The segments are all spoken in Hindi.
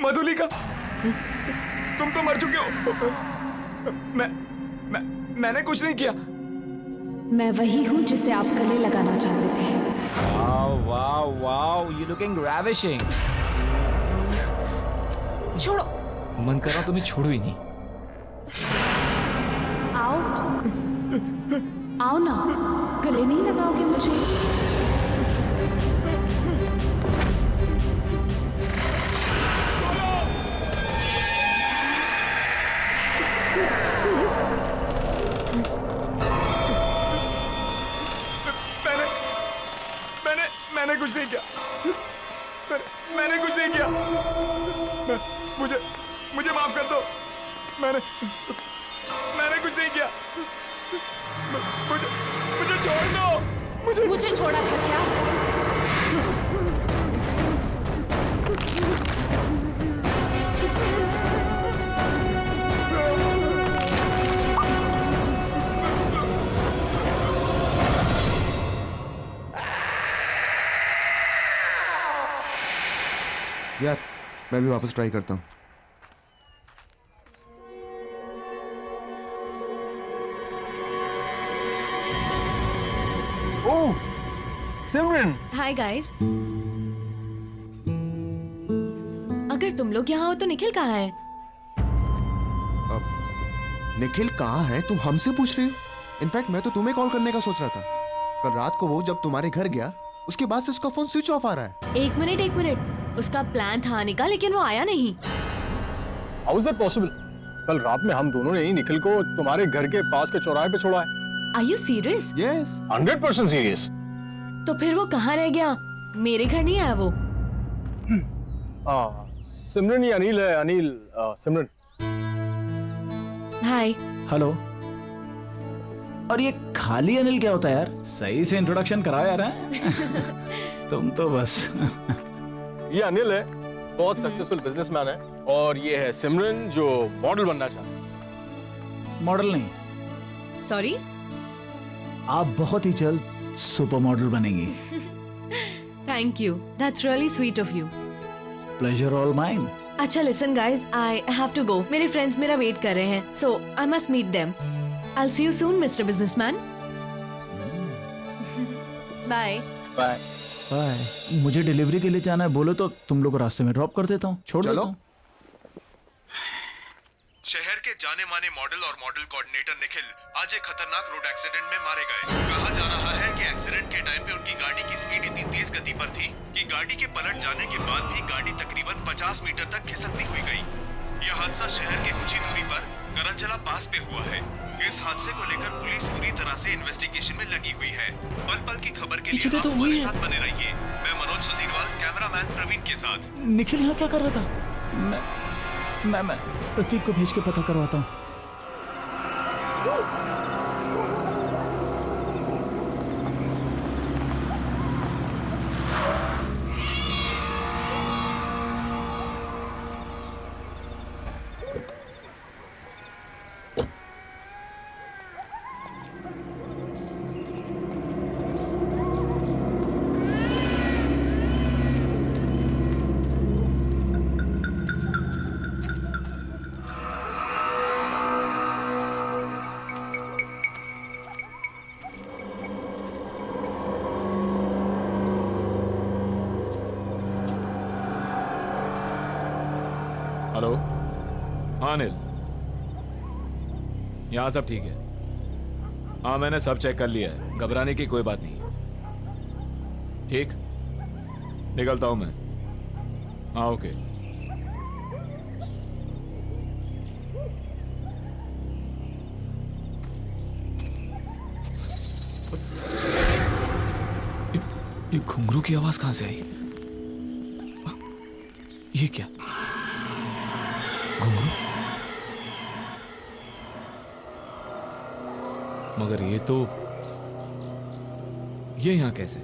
मधुलिका, तुम तो मर चुके हो। मैंने कुछ नहीं किया। मैं वही हूँ जिसे आप गले लगाना चाहते थे। Wow, wow, wow, you're looking ravishing. छोड़ो। मन कर रहा तुम्हें छोड़ू ही नहीं। आओ, आओ ना, गले नहीं लगाओगे मुझे? मैंने कुछ नहीं किया। मैंने कुछ नहीं किया। मुझे माफ कर दो। मैंने कुछ नहीं किया। मुझे छोड़ दो। मुझे छोड़ा था क्या? यार मैं भी वापस ट्राई करता हूँ। ओह, सिमरन। Hi guys. अगर तुम लोग यहाँ हो तो निखिल कहाँ है? निखिल कहाँ है तुम हमसे पूछ रहे हो? इनफैक्ट मैं तो तुम्हें कॉल करने का सोच रहा था। कल रात को वो जब तुम्हारे घर गया उसके बाद से उसका फोन स्विच ऑफ आ रहा है। एक मिनट, उसका प्लान था आने का लेकिन वो आया नहीं। How is that possible? कल रात में हम दोनों ने ही निखिल को तुम्हारे घर के पास के चौराहे पे छोड़ा है। Are you serious? Yes. 100% serious. तो फिर वो कहाँ रह गया? मेरे घर नहीं आया वो। सिमरन, ये अनिल है। अनिल, सिमरन। हाय। हेलो। और ये खाली अनिल क्या होता है यार? सही से इंट्रोडक्शन कराओ यार। हैं? तुम तो बस। ये अनिल है, बहुत सक्सेसफुल बिजनेसमैन है, और ये है सिमरन जो मॉडल बनना चाहता है। मॉडल नहीं, सॉरी। आप बहुत ही जल्द सुपर मॉडल बनेंगी। Thank you, that's really sweet of you. Pleasure all mine. अच्छा listen guys, I have to go. मेरे फ्रेंड्स मेरा वेट कर रहे हैं, so I must meet them. I will see you soon mister businessman. Bye. Bye. Bye. मुझे डिलीवरी के लिए जाना है, बोलो तो तुम लोग रास्ते में ड्रॉप कर देता हूँ, छोड़ देता हूँ। शहर के जाने माने मॉडल और मॉडल कोऑर्डिनेटर निखिल आज एक खतरनाक रोड एक्सीडेंट में मारे गए। कहा जा रहा है कि एक्सीडेंट के टाइम पे उनकी गाड़ी की स्पीड इतनी तेज गति पर थी कि गाड़ी के पलट जाने के बाद भी गाड़ी तकरीबन 50 मीटर तक खिसकती हुई गई। यह हादसा शहर के कुछ ही दूरी पर करंजला पास पे हुआ है। इस हादसे को लेकर पुलिस पूरी तरह से इन्वेस्टिगेशन में लगी हुई है। पल पल की खबर के लिए आप हमारे साथ बने रहिए। मैं मनोज सुधीरवाल, कैमरामैन प्रवीण के साथ। निखिल यहाँ क्या कर रहा था? मैं प्रतीक को भेज के पता करवाता हूँ। हेलो। हाँ अनिल, यहाँ सब ठीक है। हाँ मैंने सब चेक कर लिया है, घबराने की कोई बात नहीं है। ठीक, निकलता हूँ मैं। हाँ ओके। ये घुंघरू की आवाज कहाँ से आई? ये क्या? घुंघरू? मगर ये यहाँ कैसे?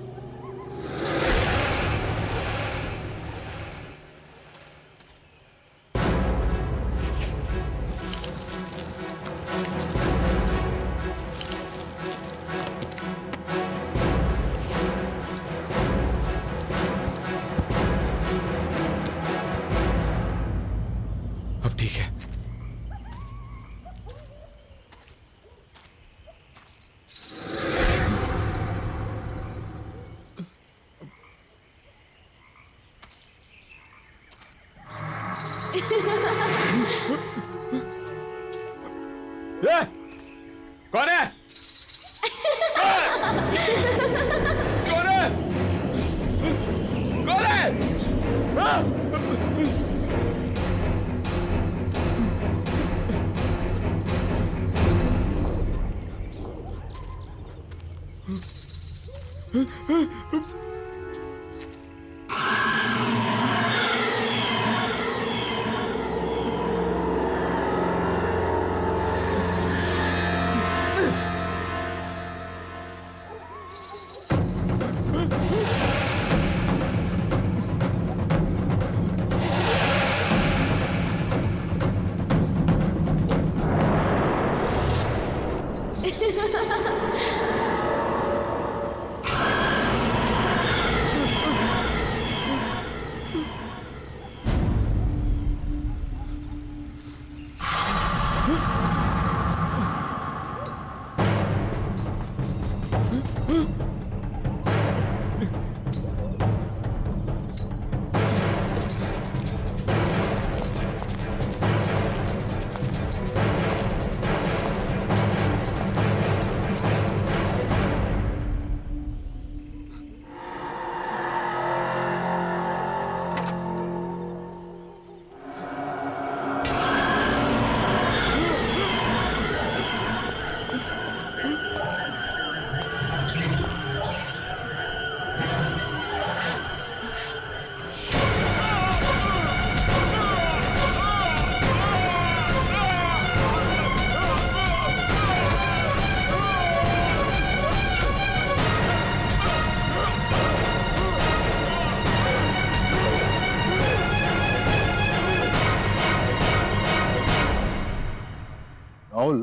राहुल,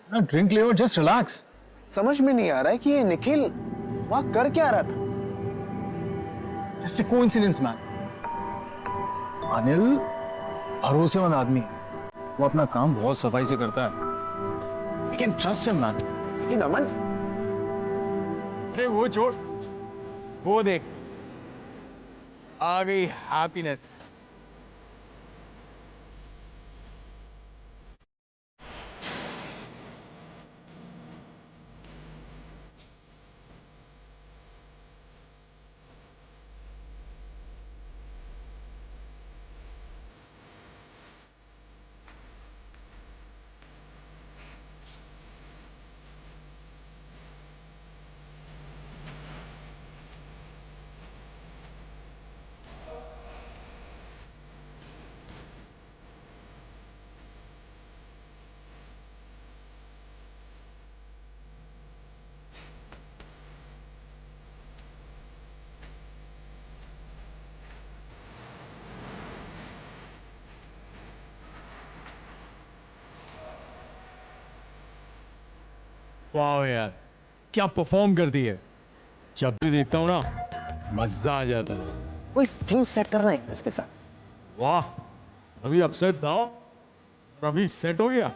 ना ड्रिंक ले और जस्ट रिलैक्स। समझ में नहीं आ रहा है कि ये निखिल वहां कर क्या रहा था। Just a coincidence man. Anil भरोसेमंद आदमी है, वो अपना काम बहुत सफाई से करता है। We can trust him, man. लेकिन अमन, अरे वो छोड़, वो देख, आ गई हैप्पीनेस। वाह यार, क्या परफॉर्म कर दी है। जब भी देखता हूँ ना, मजा आ जाता है। कोई थिंग सेट करना है इसके साथ। वाह, अभी अपसेट था और अभी सेट हो गया।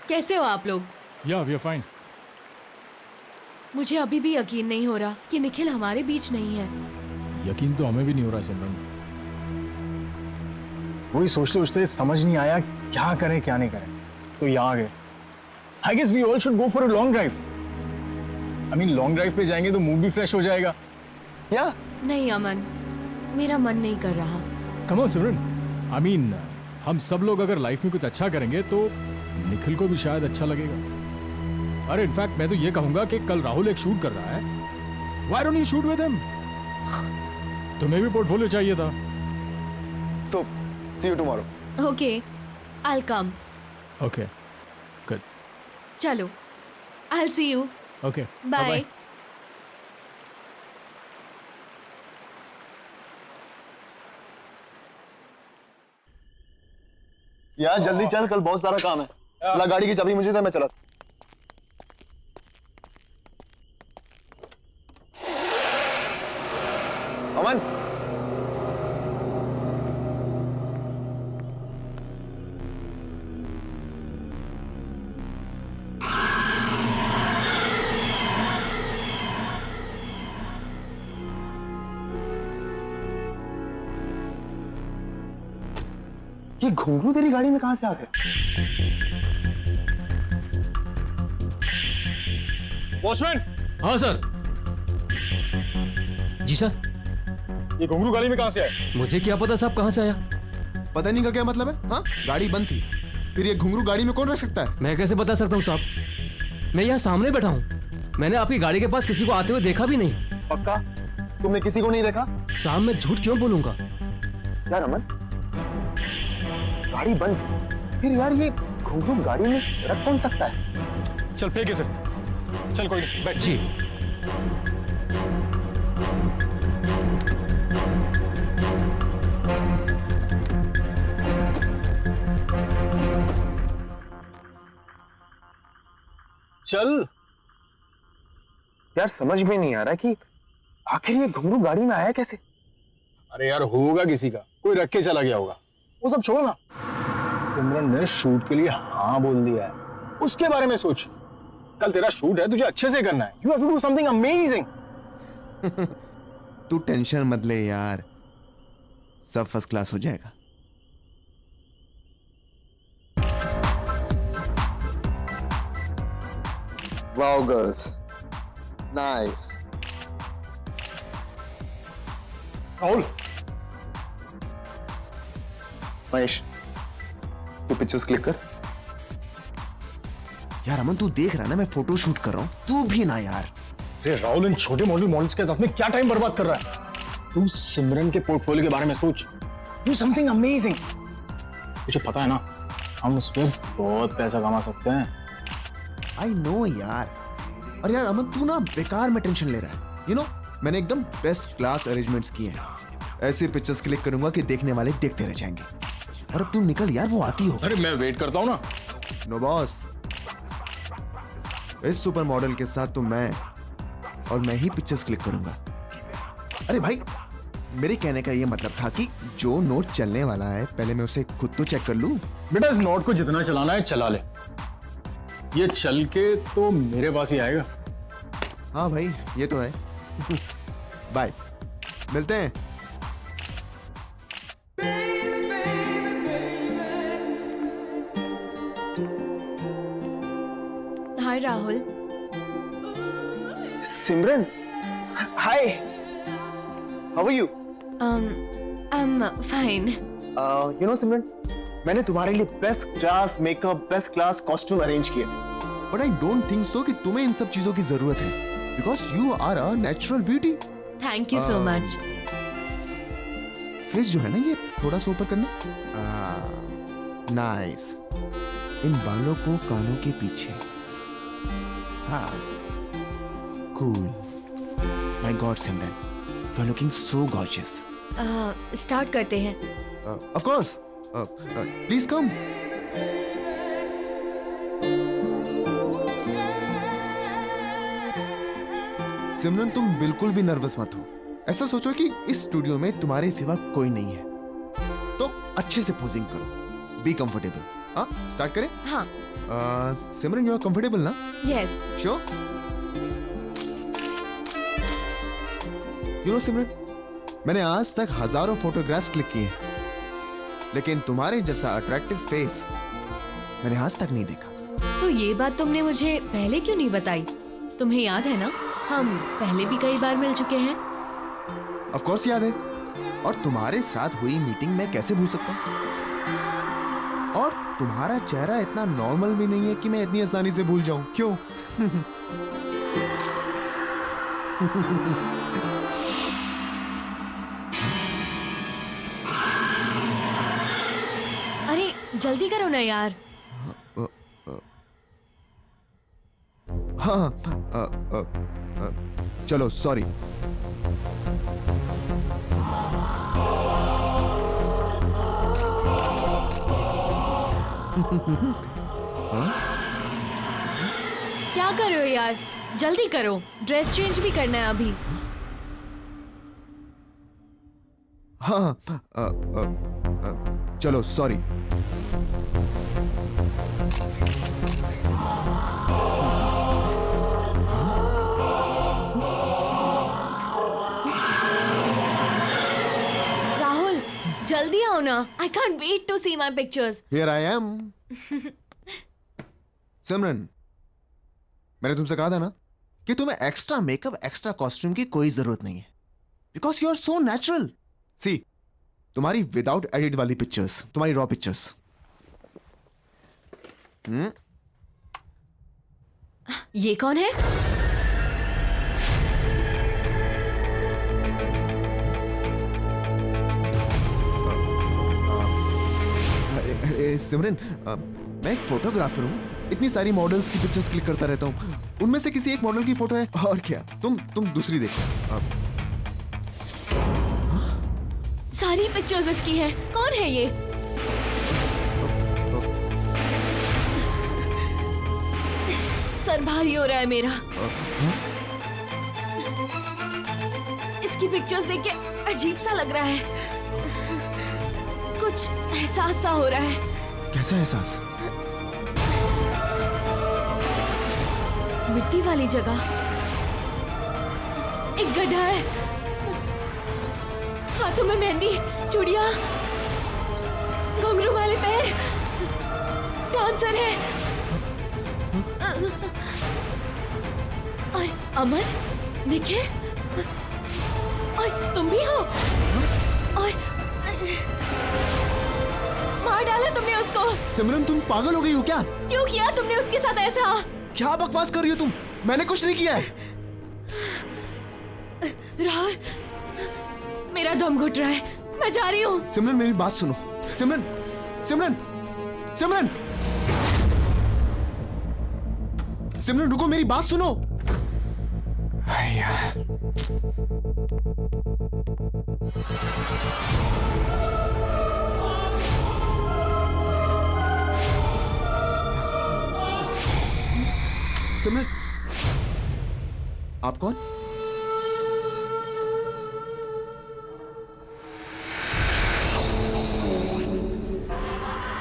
कैसे हो आप लोग? या वी आर फाइन। मुझे अभी भी यकीन नहीं हो रहा कि निखिल हमारे बीच नहीं है। यकीन तो हमें भी नहीं हो रहा है सिमरन। वही सोचते सोचते समझ नहीं आया क्या करें क्या नहीं करें, तो यहाँ आ गए। I guess we all should go for a long drive. I mean long drive पे जाएंगे तो मूड भी फ्रेश हो जाएगा। या नहीं अमन, मेरा मन नहीं कर रहा। Come on Simran, I mean हम सब लोग अगर लाइफ में कुछ अच्छा करेंगे तो निखिल को भी शायद अच्छा लगेगा। अरे इनफैक्ट मैं तो ये कहूंगा कि कल राहुल एक शूट कर रहा है, why don't you shoot with him? तुम्हें भी पोर्टफोलियो चाहिए था। So see you tomorrow. Okay, I will come. Okay, good. चलो, I will see you. Okay, bye. यार जल्दी चल, कल बहुत सारा काम है। ला गाड़ी की चाबी मुझे दे, मैं चला। अमन, ये घुंघरू तेरी गाड़ी में कहां से आ गए? वॉचमैन, हाँ सर। जी सर। ये घुंघरू गाड़ी में कहां से आया? मुझे क्या पता साहब कहाँ से आया। पता नहीं का क्या मतलब है? हाँ, गाड़ी बंद थी, फिर ये घुंघरू गाड़ी में कौन रख सकता है? मैं कैसे बता सकता हूँ साहब, मैं यहाँ सामने बैठा हूँ। मैंने आपकी गाड़ी के पास किसी को आते हुए देखा भी नहीं। पक्का? तुमने किसी को नहीं देखा? साहब मैं झूठ क्यों बोलूंगा। यार अमन, गाड़ी बंद थी, फिर यार ये घुंघरू गाड़ी में रख कौन सकता है? चल फेंके सर, चल कोई नहीं, बैठ। जी। चल। यार समझ में नहीं आ रहा कि आखिर ये घुंघरू गाड़ी में आया कैसे? अरे यार होगा किसी का, कोई रख के चला गया होगा। वो सब छोड़ो ना, सिमरन ने शूट के लिए हाँ बोल दिया है, उसके बारे में सोच। कल तेरा शूट है, तुझे अच्छे से करना है। You have to do something amazing. तू टेंशन मत ले यार, सब फर्स्ट क्लास हो जाएगा। Wow girls, nice. Rahul, Mahesh, तू पिक्चर्स क्लिक कर। यार अमन तू देख रहा है ना, मैं फोटो शूट कर रहा हूं, तू भी ना यार। अरे राहुल, इन छोटे मॉडल्स के साथ में क्या टाइम बर्बाद कर रहा है? तू सिमरन के पोर्टफोलियो के बारे में सोच। Do something amazing. तुझे पता है ना, हम उस पर बहुत पैसा कमा सकते हैं। आई नो यार। और यार अमन तू ना बेकार में टेंशन ले रहा है। यू नो, मैंने एकदम बेस्ट क्लास अरेंजमेंट्स किए हैं। ऐसे पिक्चर्स क्लिक करूंगा कि देखने वाले देखते रह जाएंगे। और अब तू निकल यार, वो आती हो। अरे मैं वेट करता हूँ ना। नो बॉस, इस सुपर मॉडल के साथ तो मैं ही पिक्चर्स क्लिक करूंगा। अरे भाई, मेरे कहने का ये मतलब था कि जो नोट चलने वाला है पहले मैं उसे खुद तो चेक कर लूं। बेटा इस नोट को जितना चलाना है चला ले, ये चल के तो मेरे पास ही आएगा। हाँ भाई, ये तो है। बाय, मिलते हैं। Hi Rahul. Simran, hi, how are you? I am fine. You know Simran, मैंने तुम्हारे लिए best class makeup, best class costume arrange किए थे, but I don't think so कि तुम्हें इन सब चीजों की जरूरत है, because you are a natural beauty. Thank you so much. Face जो है ना, ये थोड़ा सा ऊपर करना। नाइस। इन बालों को कानों के पीछे। हाँ, cool. My god Simran, you are looking so gorgeous. Start करते हैं। Of course, please come. Simran तुम बिल्कुल भी नर्वस मत हो। ऐसा सोचो कि इस स्टूडियो में तुम्हारे सिवा कोई नहीं है, तो अच्छे से पोजिंग करो। Be comfortable. हाँ, स्टार्ट करें? हाँ। सिमरन, यू आर कंफर्टेबल ना? Yes. Sure? You know Simran, मैंने आज तक हजारों फोटोग्राफ्स क्लिक किए हैं, लेकिन तुम्हारे जैसा अट्रैक्टिव फेस मैंने आज तक नहीं देखा। तो ये बात तुमने मुझे पहले क्यों नहीं बताई? तुम्हें याद है ना, हम पहले भी कई बार मिल चुके हैं। ऑफ कोर्स याद है, और तुम्हारे साथ हुई मीटिंग मैं कैसे भूल सकता हूँ? और तुम्हारा चेहरा इतना नॉर्मल भी नहीं है कि मैं इतनी आसानी से भूल जाऊं। क्यों? अरे जल्दी करो ना यार। हाँ, चलो सॉरी। क्या कर रहे हो यार, जल्दी करो, ड्रेस चेंज भी करना है अभी। हाँ, चलो सॉरी। जल्दी आओ ना. I can't wait to see my pictures. Here I am. सिमरन, मैंने तुमसे कहा था ना कि तुम्हें एक्स्ट्रा मेकअप, एक्स्ट्रा कॉस्ट्यूम की कोई जरूरत नहीं है. Because you are so natural. See, तुम्हारी विदाउट एडिट वाली पिक्चर्स, तुम्हारी रॉ पिक्चर्स. ये कौन है? अरे सिमरन, मैं एक फोटोग्राफर हूँ. इतनी सारी मॉडल्स की पिक्चर्स क्लिक करता रहता हूँ. उनमें से किसी एक मॉडल की फोटो है. और क्या, तुम दूसरी देखो. सारी पिक्चर्स इसकी है. कौन है ये? सर भारी हो रहा है मेरा. इसकी पिक्चर्स देख के अजीब सा लग रहा है. कुछ एहसास सा हो रहा है. कैसा एहसास? मिट्टी वाली जगह एक गड्ढा है. हाथों में मेहंदी, चूड़ियां, घुंघरू वाले पैर, डांसर है. और अमन, निखिल, और तुम भी हो. और मार डाला तुमने उसको. सिमरन, तुम पागल हो गई हो क्या? क्यों किया तुमने उसके साथ ऐसा? क्या बकवास कर रही हो तुम? मैंने कुछ नहीं किया है. राहुल, मेरा दम घुट रहा है. मैं जा रही हूँ. सिमरन, मेरी बात सुनो. सिमरन, सिमरन, सिमरन, सिमरन, रुको, मेरी बात सुनो. सिमरन, आप कौन?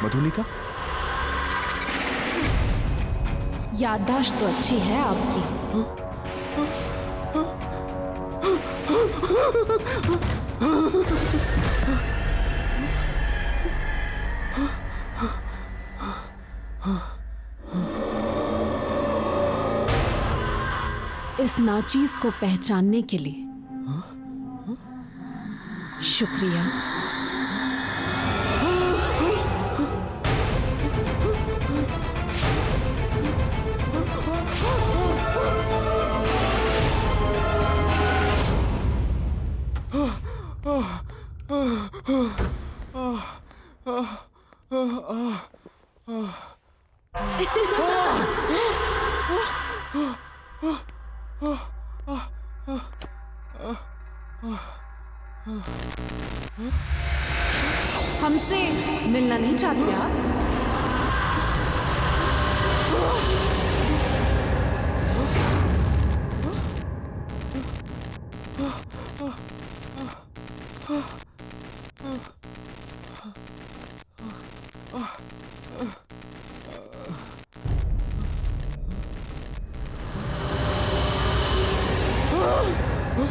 मधुलिका? याददाश्त तो अच्छी है आपकी. इस नाचीज को पहचानने के लिए शुक्रिया. हमसे मिलना नहीं चाहती आप?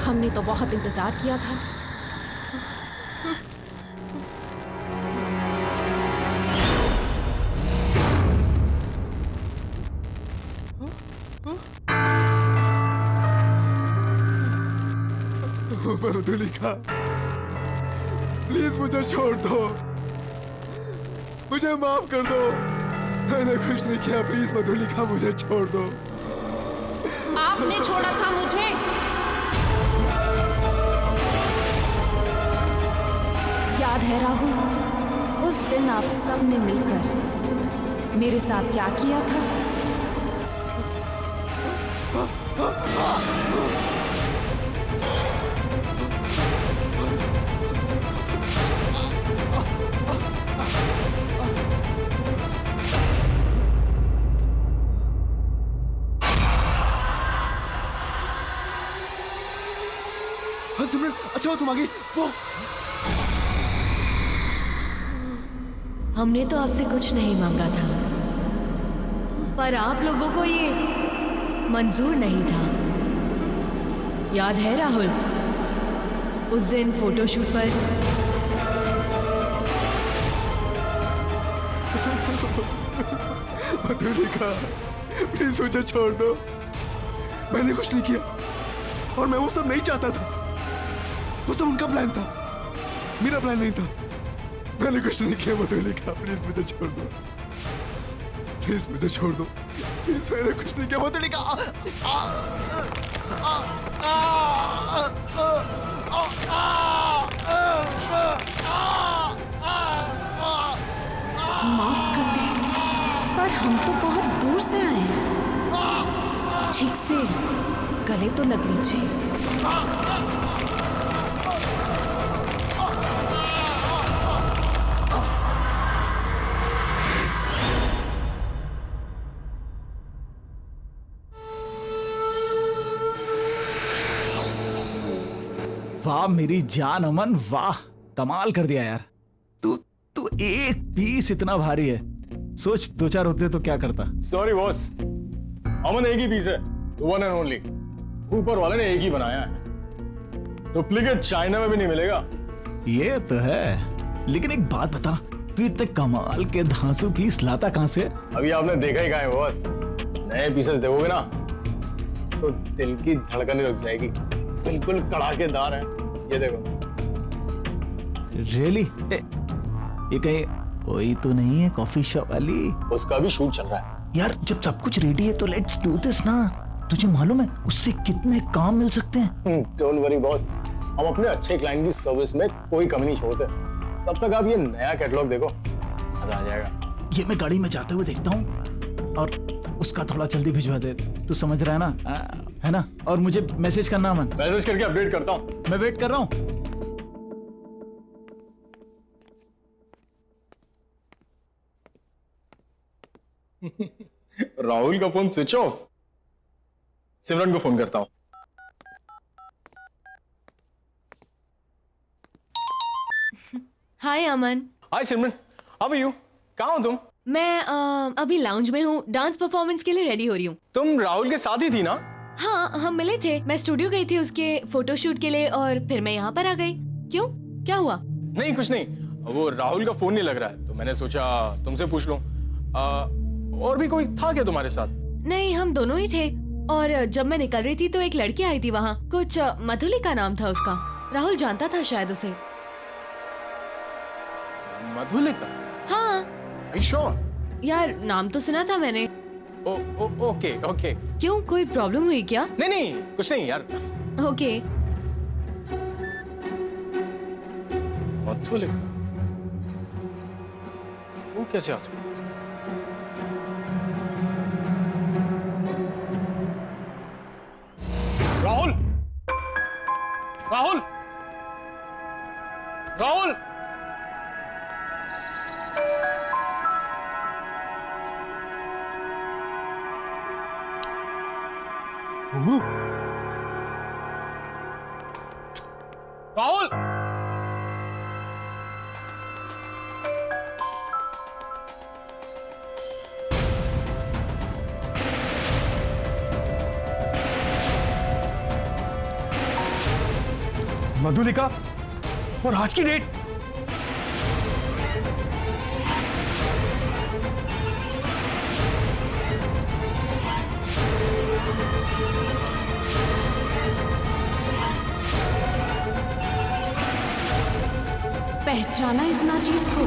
हमने तो बहुत इंतजार किया था. मधुलिका, प्लीज मुझे छोड़ दो. मुझे माफ कर दो. मैंने कुछ नहीं किया. प्लीज मधुलिका, मुझे छोड़ दो. आपने छोड़ा था मुझे. याद है राहुल, उस दिन आप सब ने मिलकर मेरे साथ क्या किया था? हाँ सिमरन, अच्छा तुम आ गई. वो हमने तो आपसे कुछ नहीं मांगा था, पर आप लोगों को ये मंजूर नहीं था. याद है राहुल, उस दिन फोटोशूट पर मधुलिका, प्लीज मुझे छोड़ दो। मैंने कुछ नहीं किया और मैं वो सब नहीं चाहता था। वो सब उनका प्लान था, मेरा प्लान नहीं था। मैंने कुछ नहीं किया मधुलिका, प्लीज मुझे छोड़ दो। प्लीज मुझे छोड़ दो। प्लीज, मैंने कुछ नहीं किया मधुलिका। माफ कर दे, पर हम तो बहुत दूर से आए हैं। ठीक से गले तो लग लीजिए। वाह मेरी जान अमन, वाह कमाल कर दिया यार। तू तू एक पीस इतना भारी है, सोच 2-4 होते तो क्या करता। सॉरी बॉस, अमन एक ही पीस है, वन एंड ओनली। ऊपर वाले ने एक ही बनाया है, डुप्लीकेट चाइना में भी नहीं मिलेगा। ये तो है, लेकिन एक बात बता, तू इतने कमाल के धांसू पीस लाता कहां से? अभी आपने देखा ही कहाँ है बॉस। नए पीसेस देखोगे ना तो दिल की धड़कनें रुक जाएगी। बिल्कुल कड़ाकेदार है, ये देखो। रियली? ये कहीं वही तो नहीं है कॉफी शॉप वाली? उसका भी शूट चल रहा है। यार जब सब कुछ रेडी है तो लेट्स डू दिस ना। तुझे मालूम है उससे कितने काम मिल सकते हैं? डोंट वरी बॉस, हम अपने अच्छे क्लाइंट की सर्विस में कोई कमी नहीं छोड़ते। तब तक आप ये नया कैटलॉग देखो, मजा आ जाएगा। ये मैं गाड़ी में जाते हुए देखता हूँ, और उसका थोड़ा जल्दी भिजवा दे। तू समझ रहा है ना? है ना? और मुझे मैसेज करना मन। मैसेज करके अपडेट करता हूँ। मैं वेट कर रहा हूँ। राहुल का फोन स्विच ऑफ। सिमरन को फोन करता हूँ। हाय अमन। हाय सिमरन, हाउ आर यू? कहाँ हो तुम? मैं अभी लाउंज में हूँ, डांस परफॉर्मेंस के लिए रेडी हो रही हूँ। तुम राहुल के साथ ही थी ना? हाँ, हम मिले थे। मैं स्टूडियो गई थी उसके फोटोशूट के लिए और फिर मैं यहाँ पर आ गई। क्यों, क्या हुआ? नहीं कुछ नहीं, वो राहुल का फोन नहीं लग रहा है तो मैंने सोचा तुमसे पूछ लूं। और भी कोई था क्या तुम्हारे साथ? नहीं, हम दोनों ही थे। और जब मैं निकल रही थी तो एक लड़की आई थी वहाँ, कुछ मधुलिका नाम था उसका। राहुल जानता था शायद उसे। मधुलिका? हाँ। Are you sure? यार नाम तो सुना था मैंने। Okay okay. क्यों, कोई प्रॉब्लम हुई क्या? नहीं नहीं कुछ नहीं यार। ओके। मधुलिका वो कैसे आ सकती है? राहुल, राहुल, राहुल! राहुल! मधुलिका और आज की डेट। पहचाना इस नाचीज को?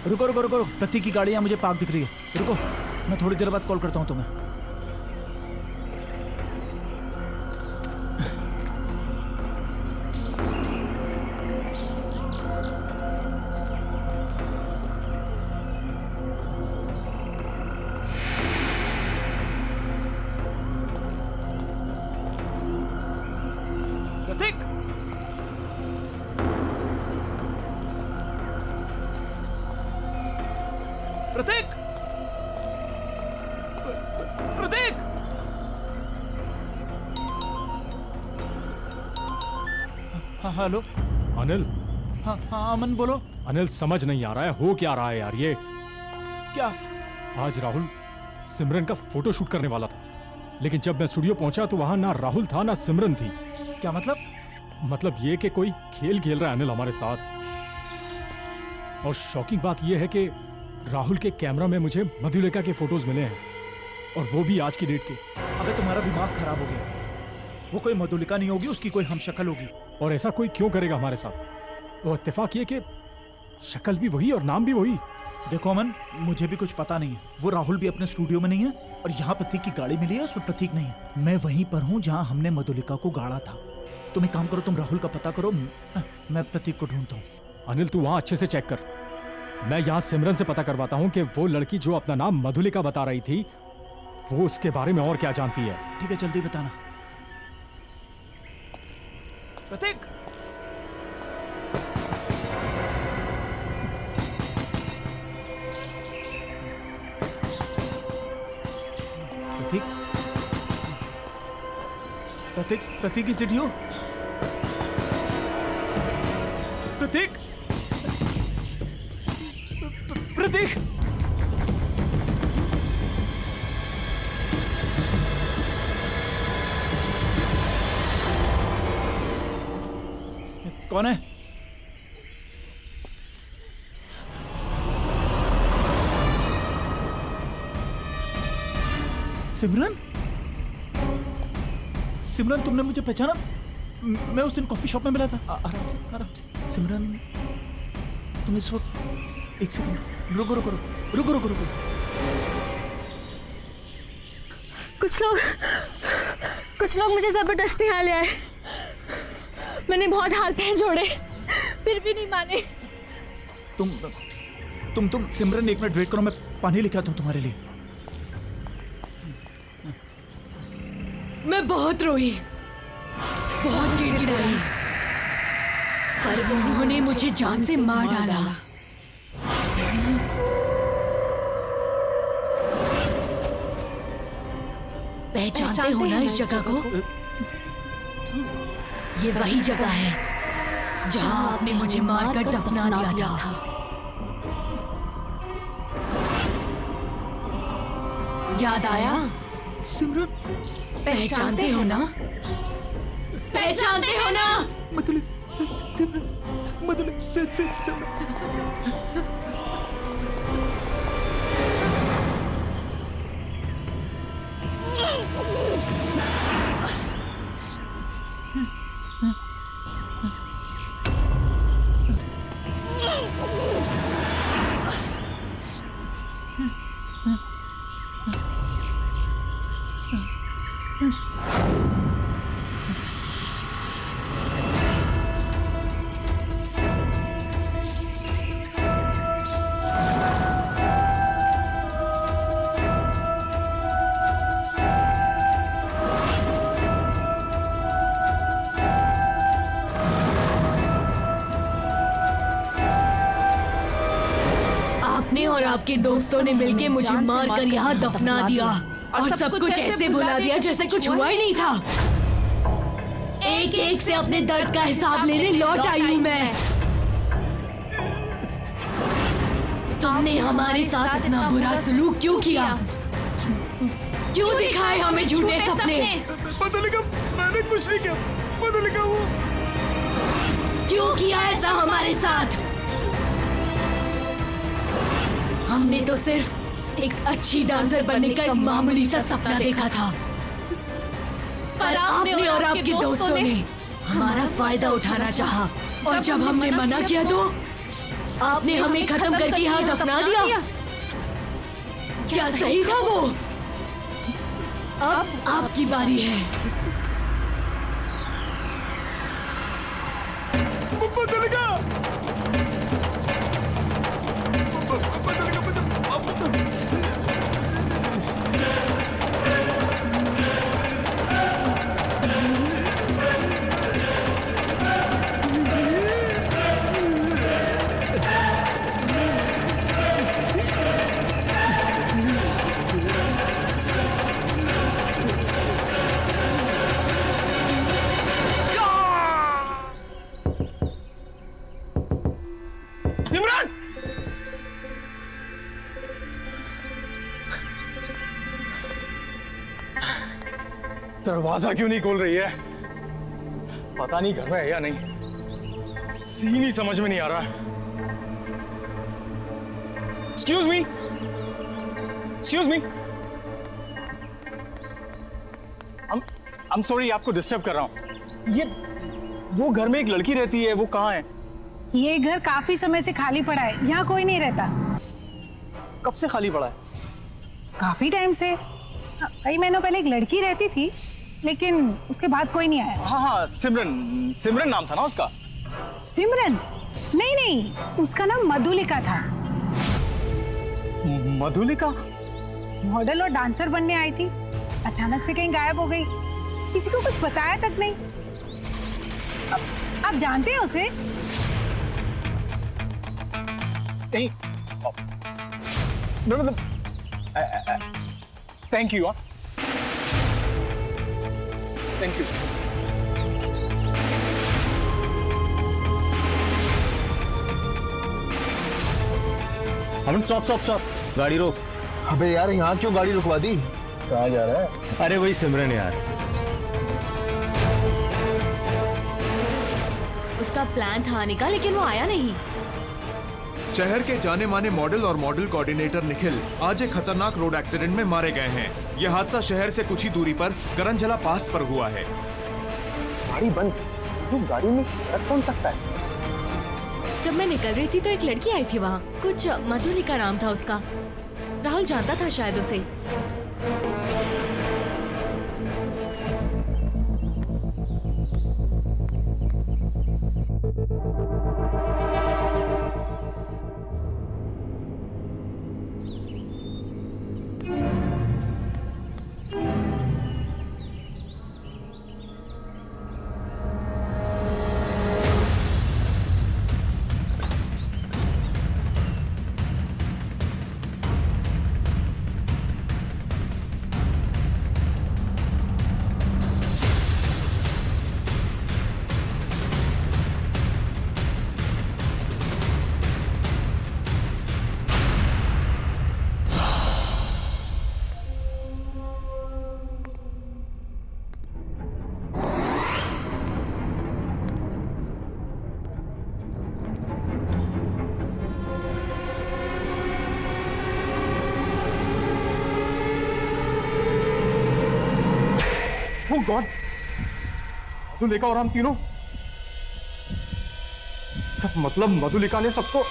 रुको रुको रुको, प्रतीक की गाड़ी यहाँ मुझे पार्क दिख रही है। रुको, मैं थोड़ी देर बाद कॉल करता हूँ तुम्हें। प्रतीक, प्रतीक, प्रतीक! हाँ हेलो। अनिल, हाँ हाँ अमन बोलो। अनिल समझ नहीं आ रहा है हो क्या रहा है यार ये। क्या? आज राहुल सिमरन का फोटो शूट करने वाला था, लेकिन जब मैं स्टूडियो पहुंचा तो वहां ना राहुल था ना सिमरन थी। क्या मतलब? मतलब ये कि कोई खेल खेल रहा है अनिल हमारे साथ। और शॉकिंग बात यह है कि राहुल के कैमरा में मुझे मधुलिका के फोटोज मिले हैं, और वो भी आज की डेट के। अबे तुम्हारा दिमाग खराब हो गया। वो कोई मधुलिका नहीं होगी, उसकी कोई हमशक्ल होगी। और ऐसा कोई क्यों करेगा हमारे साथ? वो इत्तेफाक ये कि शक्ल भी वही और नाम भी वही। देखो अमन, मुझे भी कुछ पता नहीं है। वो राहुल भी अपने स्टूडियो में नहीं है, और यहाँ प्रतीक की गाड़ी मिली है, उसमें प्रतीक नहीं है। मैं वहीं पर हूँ जहाँ हमने मधुलिका को गाड़ा था। तुम एक काम करो, तुम राहुल का पता करो, मैं प्रतीक को ढूंढता हूँ। अनिल तू वहां अच्छे से चेक कर, मैं यहाँ सिमरन से पता करवाता हूँ कि वो लड़की जो अपना नाम मधुलिका बता रही थी, वो उसके बारे में और क्या जानती है। ठीक है, जल्दी बताना। प्रतीक, प्रतीक, प्रतीक, प्रतीक की चिट्ठी हो? प्रतीक, प्रतीक, कौन है? सिमरन? सिमरन, तुमने मुझे पहचाना? मैं उस दिन कॉफी शॉप में मिला था। आराम से, आराम से। सिमरन, तुम इस वक्त, एक सेकंड, रुको रुको रुको रुको रुको रुको। कुछ लोग मुझे जबरदस्ती यहाँ ले आए। मैंने बहुत हाथ पैर जोड़े, फिर भी नहीं माने। तुम सिमरन, एक मिनट वेट करो, मैं पानी लेके आता हूँ तुम्हारे लिए। मैं बहुत रोई, बहुत गिड़गिड़ाई, पर उन्होंने मुझे जान से मार डाला। पहचानते हो ना इस जगह को? ये वही जगह है जहां आपने मुझे मारकर दफना दिया था। याद आया? सिमरन, पहचानते हो ना? पहचानते हो ना? और आपके दोस्तों ने मिलके मुझे मारकर यहाँ दफना दिया, और सब कुछ ऐसे भुला दिया जैसे कुछ हुआ ही नहीं था। एक एक से अपने दर्द का हिसाब लेने लौट आई हूँ मैं। तुमने हमारे साथ इतना बुरा सलूक क्यों किया? क्यों दिखाए हमें झूठे सपने? मधुलिका, मैंने कुछ नहीं किया। मधुलिका, वो क्यों किया ऐसा हमारे साथ? हमने तो सिर्फ एक अच्छी डांसर बनने का एक मामूली सा सपना देखा था, पर आपने और आपके दोस्तों ने हमारा फायदा उठाना चाहा, और जब हमने मना किया तो आपने हमें खत्म करके यहाँ दफना दिया। क्या सही था वो? अब आपकी बारी है। मधुलिका, दरवाजा क्यों नहीं खोल रही है? पता नहीं घर में है या नहीं। सीन ही समझ में नहीं आ रहा। Excuse me, excuse me. I'm sorry आपको डिस्टर्ब कर रहा हूँ। ये वो घर में एक लड़की रहती है, वो कहाँ है? ये घर काफी समय से खाली पड़ा है, यहाँ कोई नहीं रहता। कब से खाली पड़ा है? काफी टाइम से। कई महीनों पहले एक लड़की रहती थी, लेकिन उसके बाद कोई नहीं आया। हाँ हाँ, सिमरन, सिमरन नाम था ना उसका? सिमरन? नहीं नहीं, उसका नाम मधुलिका था। मधुलिका? मॉडल और डांसर बनने आई थी, अचानक से कहीं गायब हो गई, किसी को कुछ बताया तक नहीं। आप जानते हैं उसे? नहीं। मतलब thank you. Thank you. Aman stop stop stop, गाड़ी रोक। अबे यार यहाँ क्यों गाड़ी रुकवा दी? कहाँ जा रहा है? अरे वही सिमरन यार। उसका प्लान था आने का, लेकिन वो आया नहीं। शहर के जाने माने मॉडल और मॉडल कोऑर्डिनेटर निखिल आज एक खतरनाक रोड एक्सीडेंट में मारे गए हैं। यह हादसा शहर से कुछ ही दूरी पर करंजला पास पर हुआ है। गाड़ी बंद, तो गाड़ी में रख कौन सकता है? जब मैं निकल रही थी तो एक लड़की आई थी वहाँ, कुछ मधुलिका नाम था उसका। राहुल जानता था शायद उसे। Oh God! मधुलिका और हम तीनों, इसका मतलब मधुलिका ने सबको।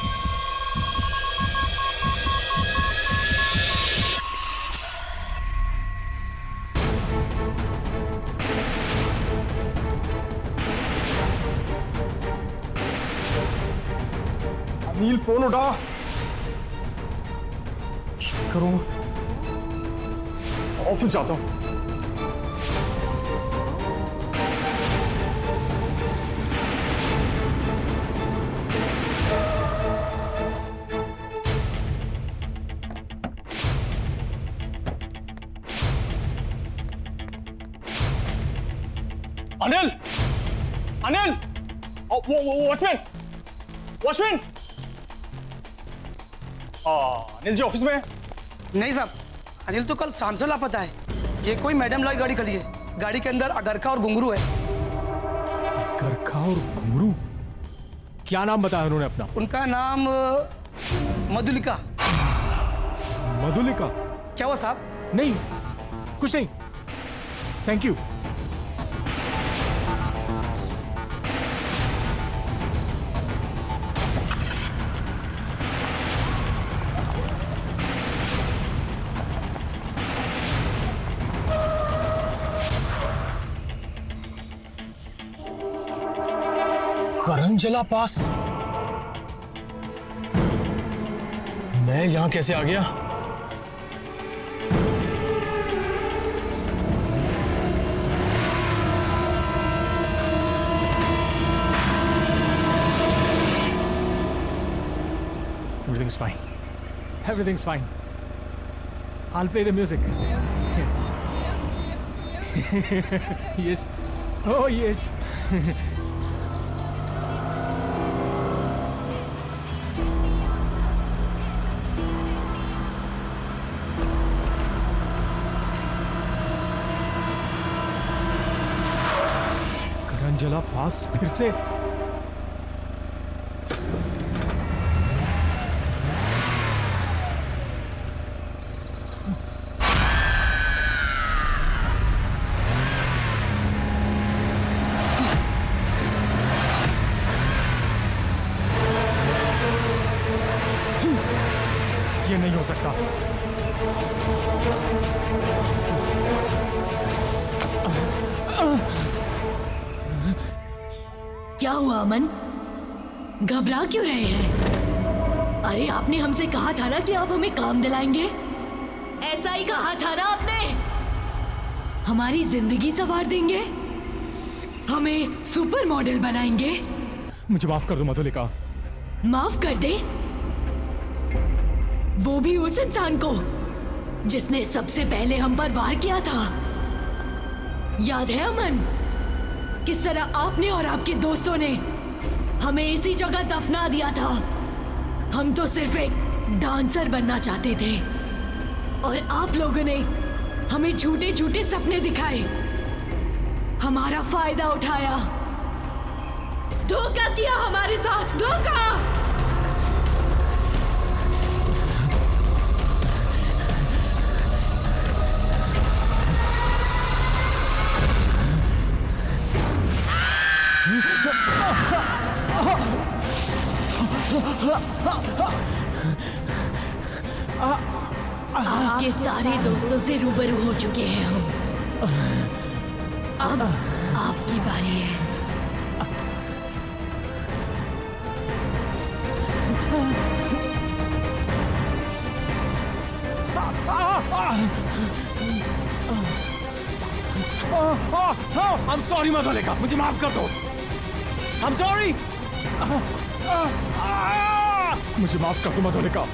अनिल फोन उठा। करूँ, ऑफिस जाता हूँ। Anil! Anil! Watchman! Watchman! Anil ji office में है? नहीं साहब, अनिल तो कल शाम से लापता है। ये कोई मैडम लाई गाड़ी खड़ी है, गाड़ी के अंदर अगरखा और घुंघरू है। अगरखा और घुंघरू? क्या नाम बताया उन्होंने अपना? उनका नाम मधुलिका। मधुलिका? क्या हुआ साहब? नहीं, कुछ नहीं, थैंक यू। करंजला पास? मैं यहां कैसे आ गया? Everything's fine. Everything's fine. I'll play the music. Yes. Oh, yes. Angela पास फिर से? ये नहीं हो सकता। क्या हुआ अमन? घबरा क्यों रहे हैं? अरे आपने हमसे कहा था ना कि आप हमें काम दिलाएंगे। ऐसा ही कहा था ना आपने। हमारी जिंदगी संवार देंगे, हमें सुपर मॉडल बनाएंगे। मुझे माफ कर दो मधुलिका। माफ कर दे? वो भी उस इंसान को जिसने सबसे पहले हम पर वार किया था। याद है अमन? किस तरह आपने और आपके दोस्तों ने हमें इसी जगह दफना दिया था। हम तो सिर्फ एक डांसर बनना चाहते थे और आप लोगों ने हमें झूठे झूठे सपने दिखाए, हमारा फायदा उठाया, धोखा किया हमारे साथ, धोखा। आपके सारे दोस्तों से रूबरू हो चुके हैं हम। अब आपकी बारी है। I'm sorry मधुलिका, मुझे माफ कर दो। I'm sorry। मुझे माफ कर दो मधुलिका।